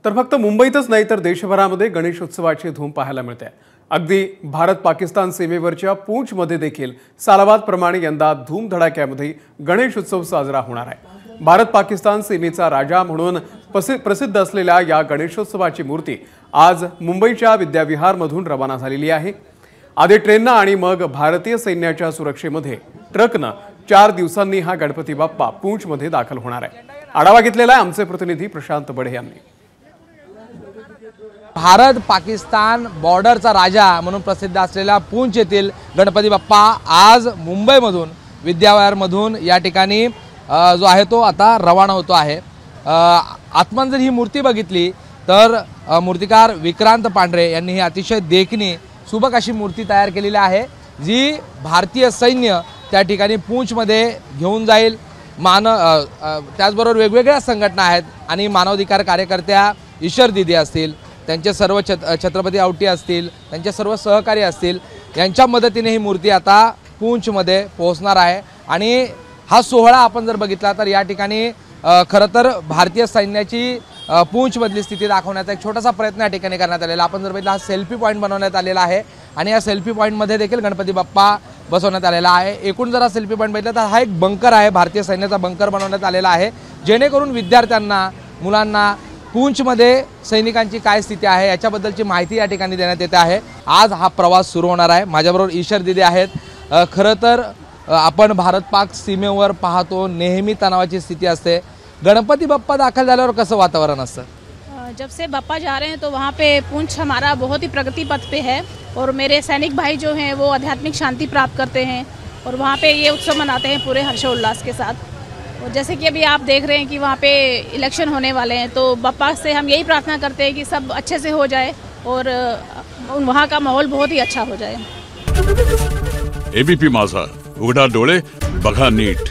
तर फक्त मुंबईतच नाही तर देशभरामध्ये गणेशोत्सवाची धूम पाहायला मिळते। अगदी भारत पाकिस्तान सीमेवरच्या पूंछमध्ये देखील सालाबादप्रमाणे यंदा धूमधडाक्यामध्ये गणेशोत्सव साजरा होणार आहे। भारत पाकिस्तान सीमेचा राजा म्हणून प्रसिद्ध असलेल्या या गणेशोत्सवाची मूर्ती आज मुंबईच्या विद्याविहारमधून रवाना झालेली आहे। आधी ट्रेनने आणि मग भारतीय सैन्याच्या सुरक्षेमध्ये ट्रकने 4 दिवसांनी हा गणपती बाप्पा पूंछमध्ये दाखल होणार आहे। आढावा घेतलेला आहे आमचे प्रतिनिधी प्रशांत बडे यांनी। भारत पाकिस्तान बॉर्डरचा राजा म्हणून प्रसिद्ध असलेला पूंछ येथील गणपती बाप्पा आज मुंबईमधून विद्याविहारमधून या ठिकाणी जो आहे तो आता रवाना होतो आहे। आत्मान जर ही मूर्ती बघितली तर मूर्तिकार विक्रांत पांढरे यांनी ही अतिशय देखणी सुबक अशी मूर्ती तयार केलेली आहे, जी भारतीय सैन्य त्या ठिकाणी पूंछमध्ये घेऊन जाईल। त्याचबरोबर वेगवेगळ्या संघटना आहेत आणि मानवाधिकार कार्यकर्त्या ईश्वर दिदी असतील, त्यांचे सर्व छत्रपती आवटी असतील, त्यांचे सर्व सहकारी असतील, यांच्या मदतीने ही मूर्ती आता पूंछमध्ये पोहोचणार आहे। आणि हा सोहळा आपण जर बघितला तर या ठिकाणी खरं तर भारतीय सैन्याची पूंछमधली स्थिती दाखवण्याचा एक छोटासा प्रयत्न या ठिकाणी करण्यात आलेला। आपण जर बघितला हा सेल्फी पॉईंट बनवण्यात आलेला आहे आणि या सेल्फी पॉईंटमध्ये देखील गणपती बाप्पा बसवण्यात आलेला आहे। एकूण जर हा सेल्फी पॉईंट बघितला तर हा एक बंकर आहे, भारतीय सैन्याचा बंकर बनवण्यात आलेला आहे, जेणेकरून विद्यार्थ्यांना मुलांना पूंछमध्ये सैनिकांची काय स्थिती आहे याच्याबद्दलची माहिती या ठिकाणी देण्यात येते आहे। आज हा प्रवास सुरू होणार आहे। माझ्याबरोबर ईश्वर दिदी आहेत। खरं तर आपण भारत पाक सीमेवर पाहतो नेहमी तणावाची स्थिती असते। गणपती बाप्पा दाखल झाल्यावर कसं वातावरण असतं? जब से बाप्पा जा रहे हैं तो वहाँ पे पूंछ हमारा बहुत ही प्रगति पथ पे है और मेरे सैनिक भाई जो हैं वो आध्यात्मिक शांति प्राप्त करते हैं और वहाँ पे ये उत्सव मनाते हैं पूरे हर्षोल्लास के साथ। और जैसे कि अभी आप देख रहे हैं कि वहाँ पे इलेक्शन होने वाले हैं, तो बाप्पा से हम यही प्रार्थना करते हैं कि सब अच्छे से हो जाए और वहाँ का माहौल बहुत ही अच्छा हो जाए। एबीपी माझा, उघडा डोळे बघा नीट।